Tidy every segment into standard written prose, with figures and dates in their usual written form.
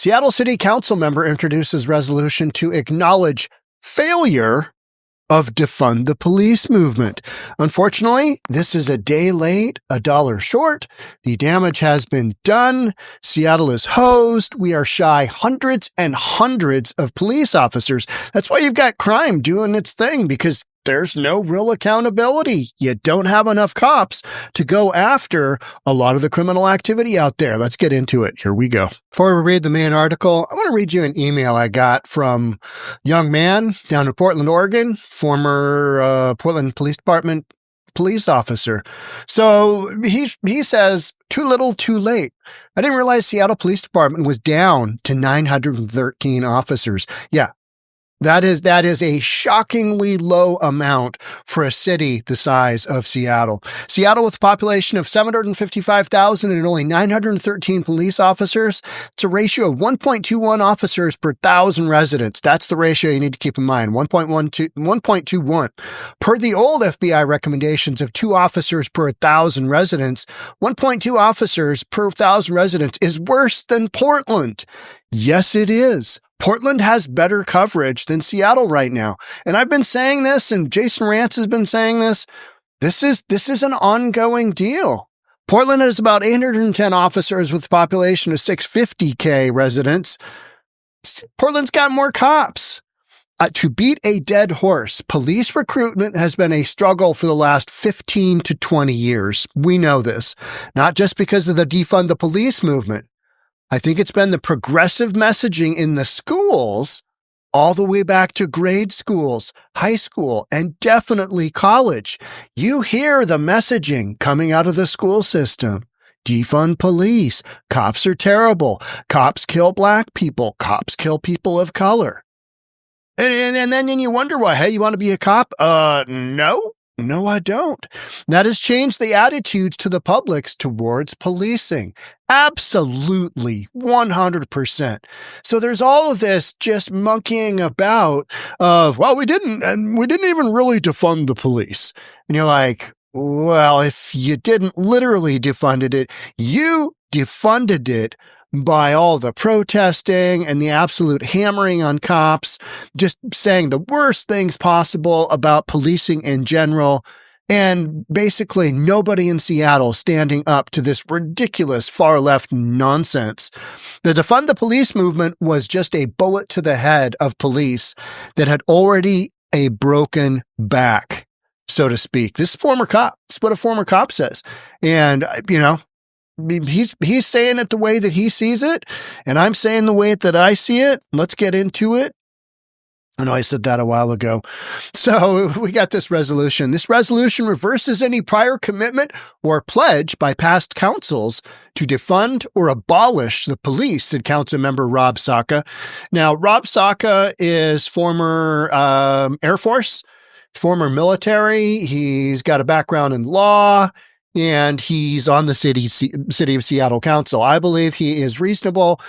Seattle City Councilmember introduces resolution to acknowledge failure of Defund the Police movement. Unfortunately, this is a day late, $1 short. The damage has been done. Seattle is hosed. We are shy hundreds and hundreds of police officers. That's why you've got crime doing its thing, because there's no real accountability. You don't have enough cops to go after a lot of the criminal activity out there. Let's get into it. Here we go. Before we read the main article, I want to read you an email I got from a young man down in Portland, Oregon, former Portland Police Department police officer. So he says, too little, too late. I didn't realize Seattle Police Department was down to 913 officers. Yeah. That is a shockingly low amount for a city the size of Seattle. Seattle, with a population of 755,000 and only 913 police officers, it's a ratio of 1.21 officers per 1,000 residents. That's the ratio you need to keep in mind, 1.21. Per the old FBI recommendations of 2 officers per 1,000 residents, 1.2 officers per 1,000 residents is worse than Portland. Yes, it is. Portland has better coverage than Seattle right now. And I've been saying this, and Jason Rantz has been saying this. This is an ongoing deal. Portland has about 810 officers with a population of 650K residents. Portland's got more cops. To beat a dead horse, police recruitment has been a struggle for the last 15 to 20 years. We know this, not just because of the Defund the Police movement. I think it's been the progressive messaging in the schools all the way back to grade schools, high school, and definitely college. You hear the messaging coming out of the school system. Defund police. Cops are terrible. Cops kill black people. Cops kill people of color. And then you wonder why. Hey, you want to be a cop? No, I don't. That has changed the attitudes to the publics towards policing. Absolutely, 100%. So there's all of this just monkeying about of, well, we didn't even really defund the police. And you're like, well, if you didn't literally defunded it, you defunded it by all the protesting and the absolute hammering on cops, just saying the worst things possible about policing in general, and basically nobody in Seattle standing up to this ridiculous far-left nonsense. The Defund the Police movement was just a bullet to the head of police that had already a broken back, so to speak. This former cop, this is what a former cop says. And, he's saying it the way that he sees it, and I'm saying the way that I see it. Let's get into it. I know I said that a while ago. So we got this resolution. This resolution reverses any prior commitment or pledge by past councils to defund or abolish the police, said Councilmember Rob Saka. Now, Rob Saka is former Air Force, former military. He's got a background in law, and he's on the City of Seattle Council. I believe he is reasonable,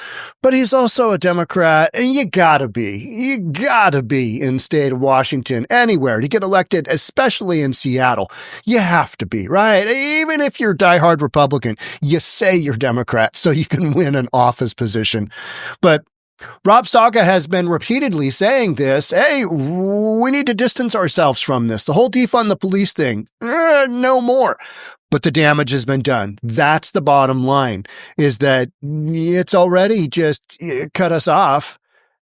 but he's also a Democrat, and you gotta be in state of Washington, anywhere to get elected, especially in Seattle. You have to be, right? Even if you're a diehard Republican, you say you're Democrat so you can win an office position. But Rob Saka has been repeatedly saying this. Hey, we need to distance ourselves from this. The whole defund the police thing, no more. But the damage has been done. That's the bottom line, is that it's already just cut us off.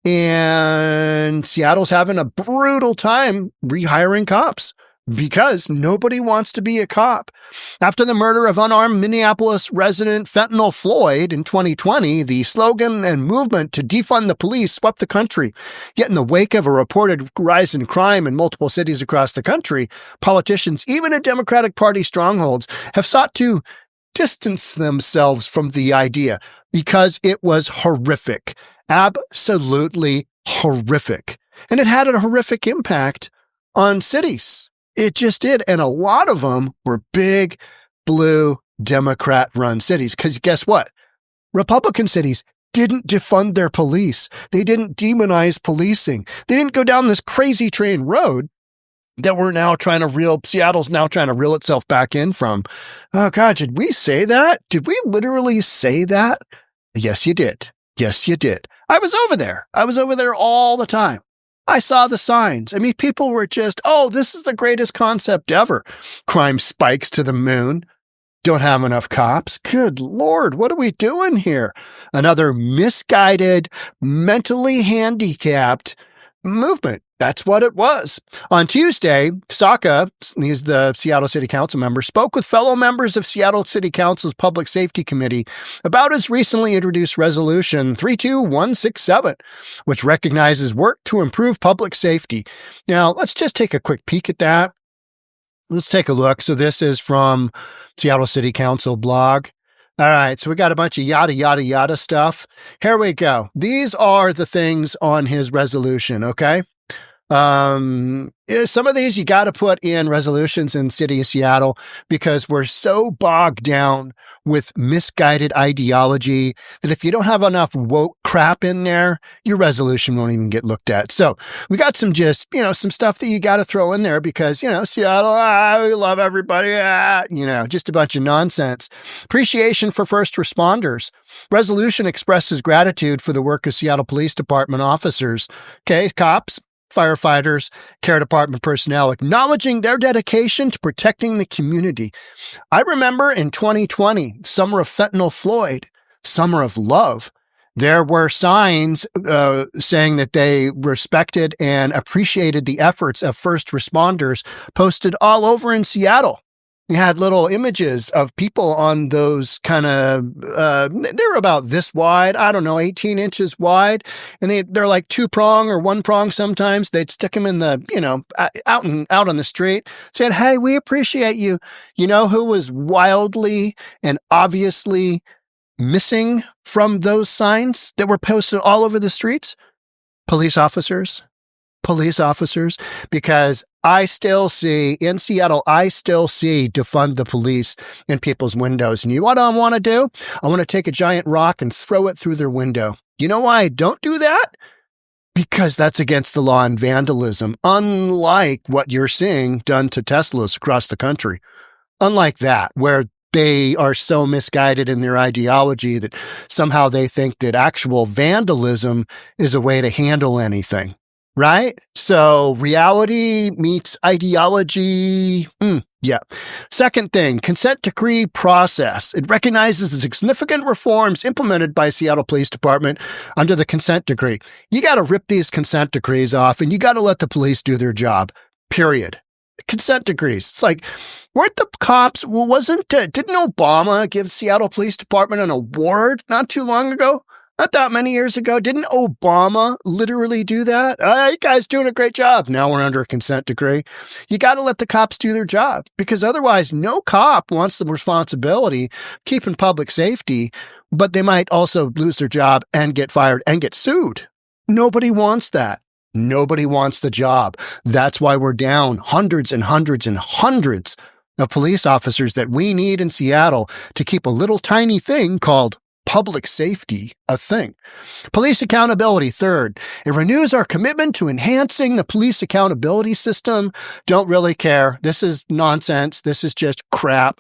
And Seattle's having a brutal time rehiring cops because nobody wants to be a cop. After the murder of unarmed Minneapolis resident Fentanyl Floyd in 2020, the slogan and movement to defund the police swept the country. Yet in the wake of a reported rise in crime in multiple cities across the country, politicians, even in Democratic Party strongholds, have sought to distance themselves from the idea because it was horrific. Absolutely horrific. And it had a horrific impact on cities. It just did. And a lot of them were big, blue, Democrat-run cities. Because guess what? Republican cities didn't defund their police. They didn't demonize policing. They didn't go down this crazy train road that Seattle's now trying to reel itself back in from. Oh, God, did we say that? Did we literally say that? Yes, you did. Yes, you did. I was over there. I was over there all the time. I saw the signs. I mean, people were just, oh, this is the greatest concept ever. Crime spikes to the moon. Don't have enough cops. Good Lord, what are we doing here? Another misguided, mentally handicapped movement. That's what it was. On Tuesday, Saka, he's the Seattle City Council member, spoke with fellow members of Seattle City Council's Public Safety Committee about his recently introduced Resolution 32167, which recognizes work to improve public safety. Now, let's just take a quick peek at that. Let's take a look. So this is from Seattle City Council blog. All right, so we got a bunch of yada, yada, yada stuff. Here we go. These are the things on his resolution, okay? Some of these you got to put in resolutions in City of Seattle because we're so bogged down with misguided ideology that if you don't have enough woke crap in there, your resolution won't even get looked at. So we got some just, some stuff that you got to throw in there because, Seattle, we love everybody, just a bunch of nonsense. Appreciation for first responders. Resolution expresses gratitude for the work of Seattle Police Department officers. Okay, cops, firefighters, care department personnel, acknowledging their dedication to protecting the community. I remember in 2020, Summer of Fentanyl Floyd, Summer of Love, there were signs saying that they respected and appreciated the efforts of first responders posted all over in Seattle. You had little images of people on those kind of, they were about this wide, 18 inches wide. And they're like 2-prong or 1-prong sometimes. They'd stick them in the, out on the street, saying, hey, we appreciate you. You know who was wildly and obviously missing from those signs that were posted all over the streets? Police officers, because I still see, in Seattle, defund the police in people's windows. And you know what I want to do? I want to take a giant rock and throw it through their window. You know why I don't do that? Because that's against the law and vandalism, unlike what you're seeing done to Teslas across the country. Unlike that, where they are so misguided in their ideology that somehow they think that actual vandalism is a way to handle anything. Right? So reality meets ideology. Yeah. Second thing, consent decree process. It recognizes the significant reforms implemented by Seattle Police Department under the consent decree. You got to rip these consent decrees off and you got to let the police do their job. Period. Consent decrees. It's like, weren't the cops, didn't Obama give Seattle Police Department an award not too long ago? Not that many years ago. Didn't Obama literally do that? You guys doing a great job. Now we're under a consent decree. You got to let the cops do their job because otherwise no cop wants the responsibility of keeping public safety, but they might also lose their job and get fired and get sued. Nobody wants that. Nobody wants the job. That's why we're down hundreds and hundreds and hundreds of police officers that we need in Seattle to keep a little tiny thing called public safety a thing. Police accountability. Third, it renews our commitment to enhancing the police accountability system. Don't really care. This is nonsense. This is just crap.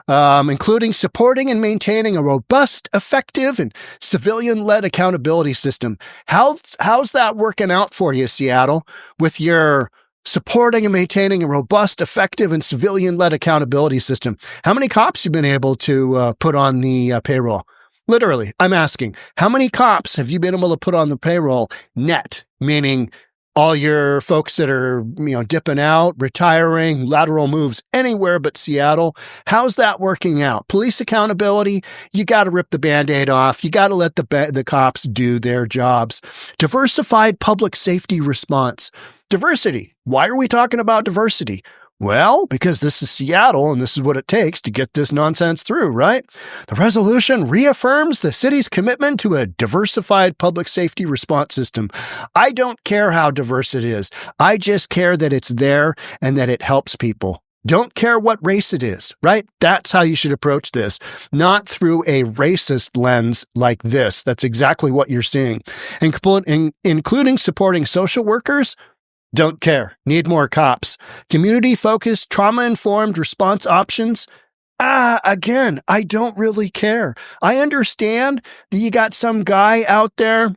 Including supporting and maintaining a robust, effective, and civilian-led accountability system. How's that working out for you, Seattle, with your supporting and maintaining a robust, effective, and civilian-led accountability system? How many cops have you been able to put on the payroll? Literally, I'm asking, how many cops have you been able to put on the payroll net, meaning all your folks that are, dipping out, retiring, lateral moves anywhere but Seattle? How's that working out? Police accountability, you got to rip the Band-Aid off. You got to let the cops do their jobs. Diversified public safety response. Diversity. Why are we talking about diversity? Well, because this is Seattle and this is what it takes to get this nonsense through, right? The resolution reaffirms the city's commitment to a diversified public safety response system. I don't care how diverse it is. I just care that it's there and that it helps people. Don't care what race it is, right? That's how you should approach this, not through a racist lens like this. That's exactly what you're seeing. Including supporting social workers. Don't care. Need more cops. Community-focused, trauma-informed response options. Again, I don't really care. I understand that you got some guy out there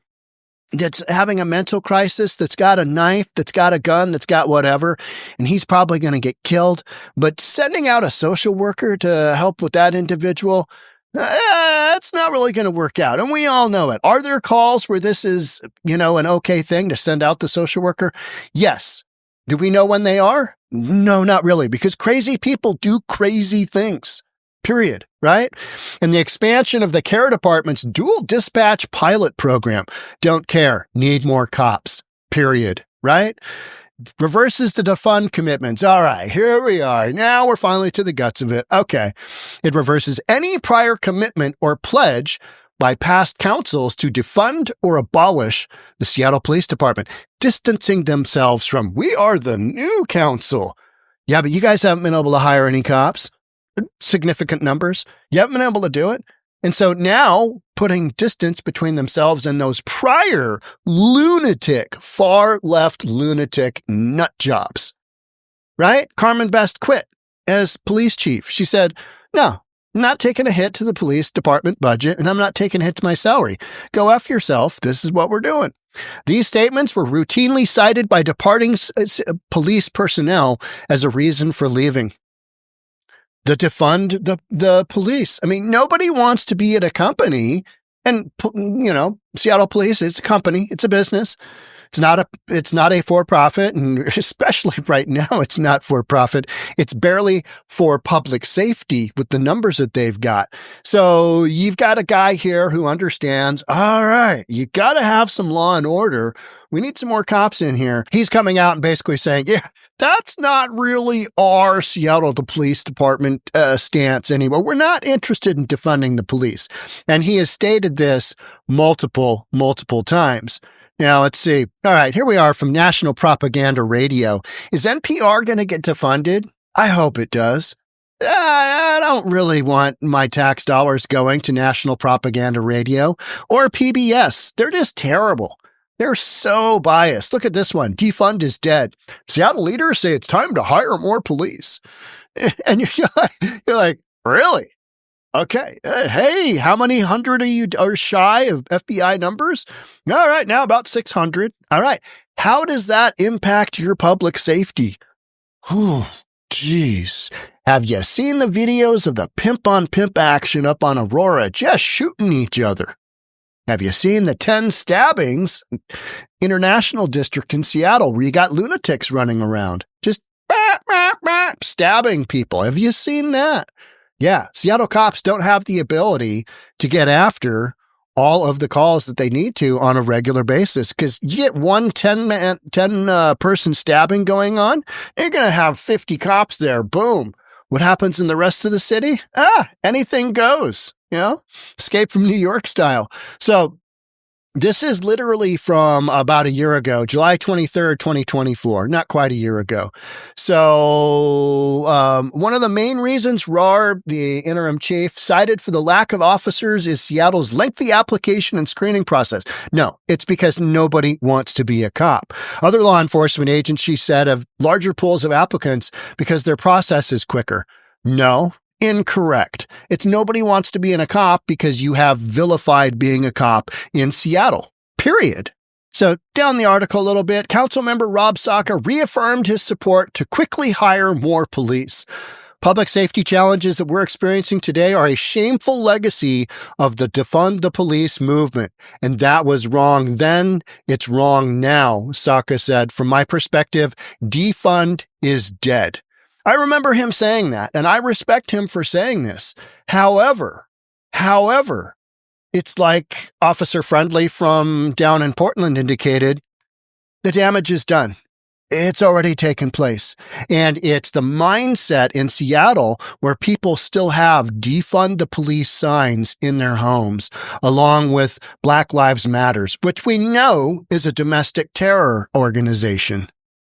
that's having a mental crisis, that's got a knife, that's got a gun, that's got whatever, and he's probably going to get killed. But sending out a social worker to help with that individual, it's not really going to work out. And we all know it. Are there calls where this is, an okay thing to send out the social worker? Yes. Do we know when they are? No, not really, because crazy people do crazy things. Period. Right? And the expansion of the care department's dual dispatch pilot program. Don't care. Need more cops. Period. Right? Reverses the defund commitments. All right, here we are. Now we're finally to the guts of it. Okay. It reverses any prior commitment or pledge by past councils to defund or abolish the Seattle Police Department, distancing themselves from, we are the new council. Yeah, but you guys haven't been able to hire any cops. Significant numbers. You haven't been able to do it. And so now putting distance between themselves and those prior lunatic, far left lunatic nut jobs, right? Carmen Best quit as police chief. She said, no, I'm not taking a hit to the police department budget, and I'm not taking a hit to my salary. Go F yourself. This is what we're doing. These statements were routinely cited by departing police personnel as a reason for leaving. To defund the police. I mean, nobody wants to be at a company, and Seattle Police is a company. It's a business. It's not a for-profit, and especially right now, it's not for-profit. It's barely for public safety with the numbers that they've got. So you've got a guy here who understands, all right, you got to have some law and order. We need some more cops in here. He's coming out and basically saying, yeah, that's not really our Seattle Police Department stance anymore. We're not interested in defunding the police. And he has stated this multiple times. Now, let's see. All right, here we are from National Propaganda Radio. Is NPR going to get defunded? I hope it does. I don't really want my tax dollars going to National Propaganda Radio or PBS. They're just terrible. They're so biased. Look at this one. Defund is dead. Seattle leaders say it's time to hire more police. And you're like, really? Okay. Hey, how many hundred are shy of FBI numbers? All right. Now about 600. All right. How does that impact your public safety? Whew, geez. Have you seen the videos of the pimp on pimp action up on Aurora just shooting each other? Have you seen the 10 stabbings International District in Seattle where you got lunatics running around just stabbing people? Have you seen that? Yeah, Seattle cops don't have the ability to get after all of the calls that they need to on a regular basis, because you get one 10 person stabbing going on, you're going to have 50 cops there. Boom. What happens in the rest of the city? Anything goes, Escape from New York style. So this is literally from about a year ago, July 23rd, 2024, not quite a year ago. So one of the main reasons Rob, the interim chief, cited for the lack of officers is Seattle's lengthy application and screening process. No, it's because nobody wants to be a cop. Other law enforcement agencies said have larger pools of applicants because their process is quicker. No. Incorrect. It's nobody wants to be a cop because you have vilified being a cop in Seattle. Period. So down the article a little bit, Councilmember Rob Saka reaffirmed his support to quickly hire more police. Public safety challenges that we're experiencing today are a shameful legacy of the Defund the Police movement. And that was wrong then. It's wrong now, Saka said. From my perspective, defund is dead. I remember him saying that, and I respect him for saying this. However, it's like Officer Friendly from down in Portland indicated, the damage is done. It's already taken place. And it's the mindset in Seattle where people still have defund the police signs in their homes, along with Black Lives Matters, which we know is a domestic terror organization.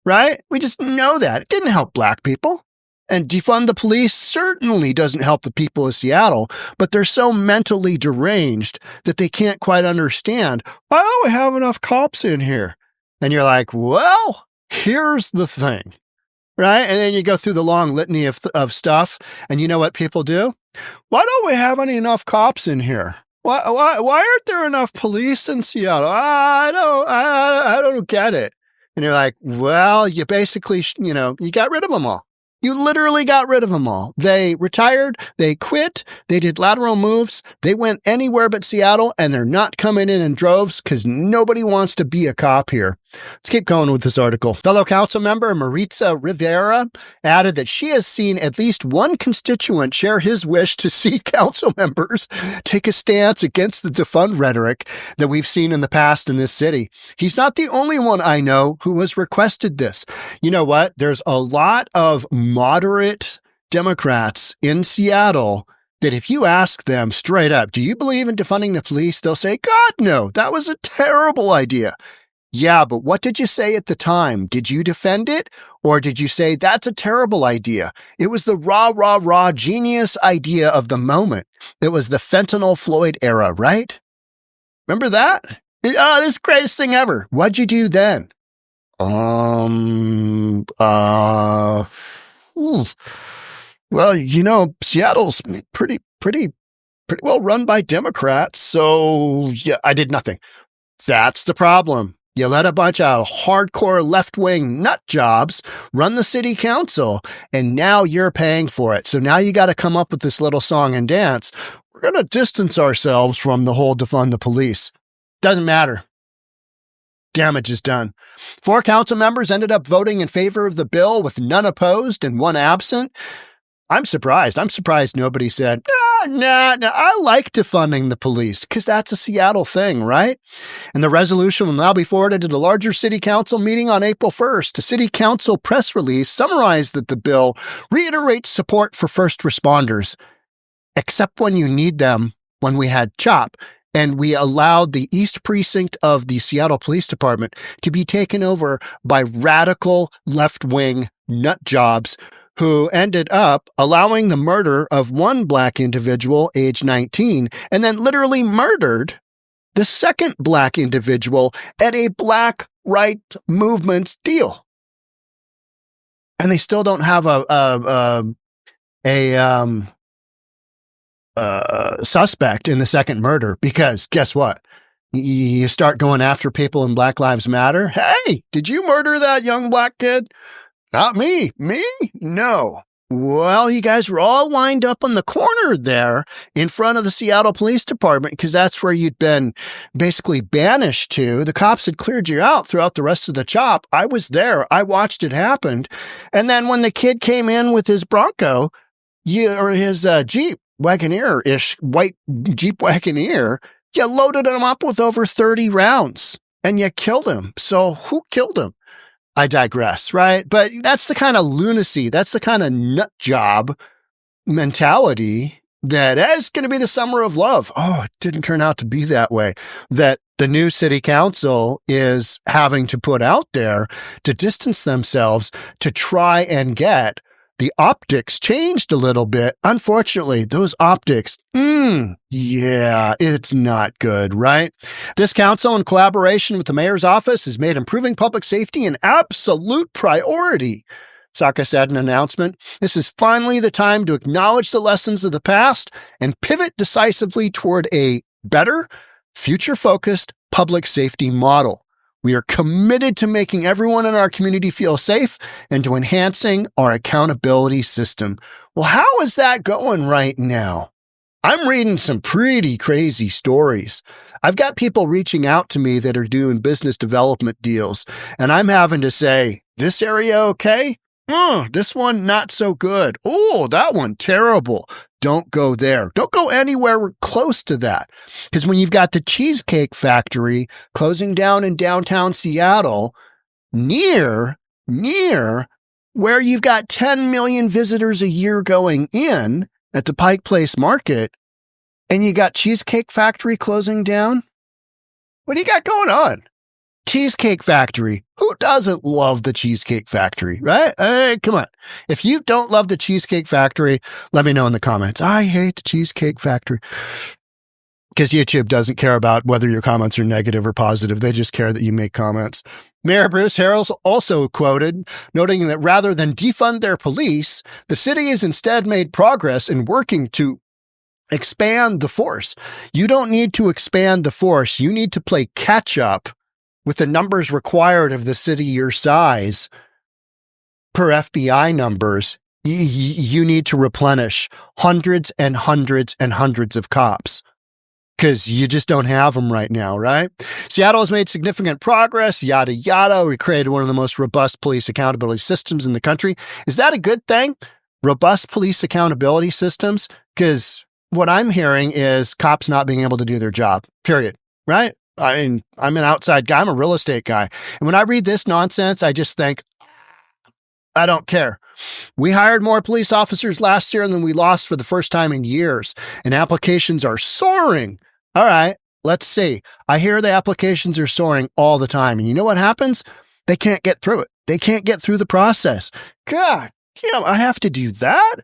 Right? We just know that. It didn't help black people. And defund the police certainly doesn't help the people of Seattle, but they're so mentally deranged that they can't quite understand, why don't we have enough cops in here? And you're like, well, here's the thing. right? And then you go through the long litany of stuff, and you know what people do? Why don't we have enough cops in here? Why aren't there enough police in Seattle? I don't get it. And you're like, well, you basically, you got rid of them all. You literally got rid of them all. They retired, they quit, they did lateral moves, they went anywhere but Seattle, and they're not coming in droves because nobody wants to be a cop here. Let's keep going with this article. Fellow council member Maritza Rivera added that she has seen at least one constituent share his wish to see council members take a stance against the defund rhetoric that we've seen in the past in this city. He's not the only one I know who has requested this. You know what? There's a lot of moderate Democrats in Seattle that if you ask them straight up, do you believe in defunding the police? They'll say, God, no, that was a terrible idea. Yeah, but what did you say at the time? Did you defend it? Or did you say, that's a terrible idea? It was the raw genius idea of the moment. It was the fentanyl Floyd era, right? Remember that? This is the greatest thing ever. What'd you do then? Well, Seattle's pretty well run by Democrats. So yeah, I did nothing. That's the problem. You let a bunch of hardcore left-wing nut jobs run the city council, and now you're paying for it. So now you got to come up with this little song and dance. We're going to distance ourselves from the whole defund the police. Doesn't matter. Damage is done. 4 council members ended up voting in favor of the bill with none opposed and 1 absent. I'm surprised. I'm surprised nobody said, nah, I like defunding the police because that's a Seattle thing, right? And the resolution will now be forwarded to the larger city council meeting on April 1st. A city council press release summarized that the bill reiterates support for first responders, except when you need them, when we had CHOP. And we allowed the East Precinct of the Seattle Police Department to be taken over by radical left-wing nut jobs who ended up allowing the murder of 1 black individual, age 19, and then literally murdered the second black individual at a black right movement's deal. And they still don't have a suspect in the second murder because guess what? You start going after people in Black Lives Matter. Hey, did you murder that young black kid? Not me. Me? No. Well, you guys were all lined up on the corner there in front of the Seattle Police Department because that's where you'd been basically banished to. The cops had cleared you out throughout the rest of the CHOP. I was there. I watched it happen. And then when the kid came in with his Bronco, or his Jeep Wagoneer-ish white Jeep Wagoneer, you loaded him up with over 30 rounds and you killed him. So who killed him? I digress, right? But that's the kind of lunacy, that's the kind of nut job mentality that is going to be the summer of love. Oh, it didn't turn out to be that way. That the new city council is having to put out there to distance themselves to try and get the optics changed a little bit. Unfortunately, those optics, yeah, it's not good, right? This council, in collaboration with the mayor's office, has made improving public safety an absolute priority, Saka said in an announcement. This is finally the time to acknowledge the lessons of the past and pivot decisively toward a better, future-focused public safety model. We are committed to making everyone in our community feel safe and to enhancing our accountability system. Well, how is that going right now? I'm reading some pretty crazy stories. I've got people reaching out to me that are doing business development deals, and I'm having to say, this area okay? This one not so good. Oh, that one terrible. Don't go there. Don't go anywhere close to that. Because when you've got the Cheesecake Factory closing down in downtown Seattle, near where you've got 10 million visitors a year going in at the Pike Place Market, and you got Cheesecake Factory closing down, what do you got going on? Cheesecake Factory. Who doesn't love the Cheesecake Factory, right? Hey, come on. If you don't love the Cheesecake Factory, let me know in the comments. I hate the Cheesecake Factory. because YouTube doesn't care about whether your comments are negative or positive. They just care that you make comments. Mayor Bruce Harrell also quoted, noting that rather than defund their police, the city has instead made progress in working to expand the force. You don't need to expand the force. You need to play catch up with the numbers required of the city your size per FBI numbers. You need to replenish hundreds and hundreds and hundreds of cops because you just don't have them right now, right? Seattle has made significant progress, yada, yada. We created one of the most robust police accountability systems in the country. Is that a good thing? Robust police accountability systems? Because what I'm hearing is cops not being able to do their job, period, right? I mean, I'm an outside guy. I'm a real estate guy. And when I read this nonsense, I just think, I don't care. We hired more police officers last year than we lost for the first time in years, and applications are soaring. All right, let's see. I hear the applications are soaring all the time. And you know what happens? They can't get through it. They can't get through the process. God damn, I have to do that?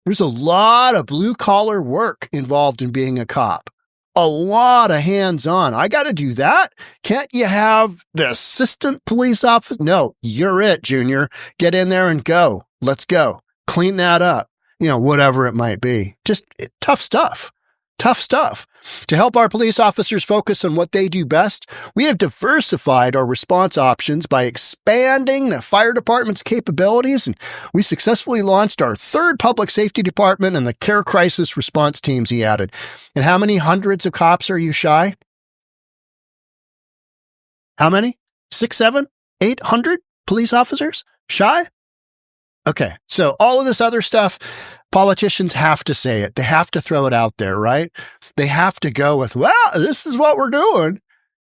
There's a lot of blue-collar work involved in being a cop. A lot of hands-on. I got to do that? Can't you have the assistant police officer? No, you're it, Junior. Get in there and go. Let's go. Clean that up. You know, whatever it might be. Just tough stuff. Tough stuff. To help our police officers focus on what they do best, we have diversified our response options by expanding the fire department's capabilities, and we successfully launched our third public safety department and the care crisis response teams, he added. And how many hundreds of cops are you shy? How many? 6, 7, 800 police officers? Shy? Okay, so all of this other stuff, politicians have to say it. They have to throw it out there, right? They have to go with, well, this is what we're doing.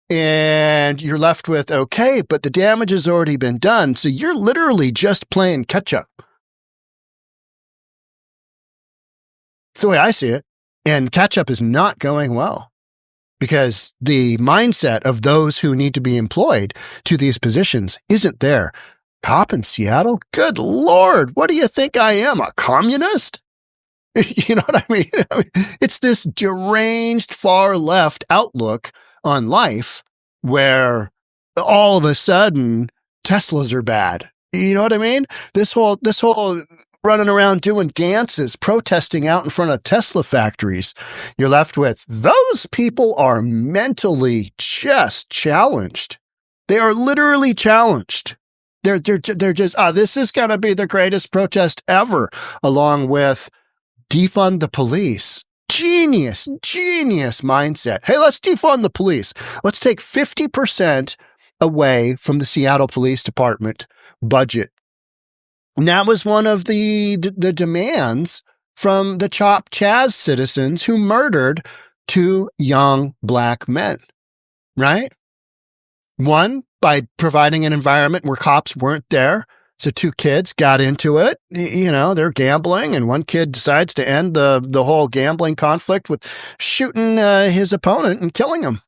And you're left with, okay, but the damage has already been done. So you're literally just playing catch up. It's the way I see it. And catch up is not going well because the mindset of those who need to be employed to these positions isn't there. Cop in Seattle? Good Lord, what do you think I am, a communist? You know what I mean? It's this deranged far left outlook on life where all of a sudden Teslas are bad. You know what I mean? This whole running around doing dances, protesting out in front of Tesla factories. You're left with, those people are mentally just challenged. They are literally challenged. They're just, this is going to be the greatest protest ever, along with defund the police. Genius mindset. Hey, let's defund the police. Let's take 50% away from the Seattle Police Department budget. And that was one of the demands from the Chop Chaz citizens who murdered 2 young black men, right? One, by providing an environment where cops weren't there. So 2 kids got into it. You know, they're gambling, and one kid decides to end the whole gambling conflict with shooting his opponent and killing him.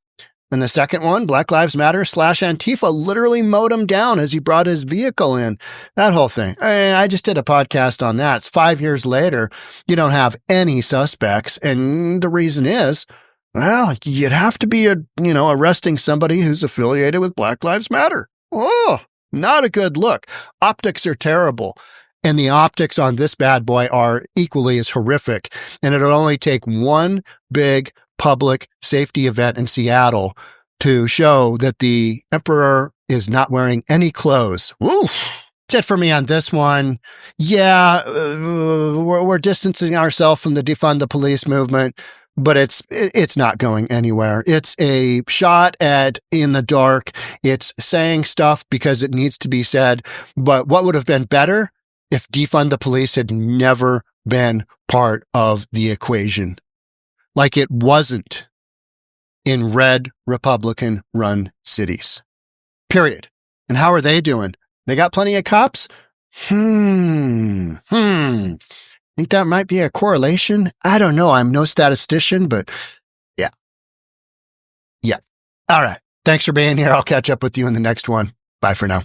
And the second one, Black Lives Matter / Antifa, literally mowed him down as he brought his vehicle in. That whole thing. I just did a podcast on that. It's 5 years later. You don't have any suspects. And the reason is, well, you'd have to be, arresting somebody who's affiliated with Black Lives Matter. Oh, not a good look. Optics are terrible. And the optics on this bad boy are equally as horrific. And it'll only take one big public safety event in Seattle to show that the emperor is not wearing any clothes. Woof. That's it for me on this one. Yeah, we're distancing ourselves from the defund the police movement. But it's not going anywhere. It's a shot at in the dark. It's saying stuff because it needs to be said. But what would have been better if defund the police had never been part of the equation? Like it wasn't in red Republican run cities. Period. And how are they doing? They got plenty of cops? Think that might be a correlation? I don't know. I'm no statistician, but yeah. All right. Thanks for being here. I'll catch up with you in the next one. Bye for now.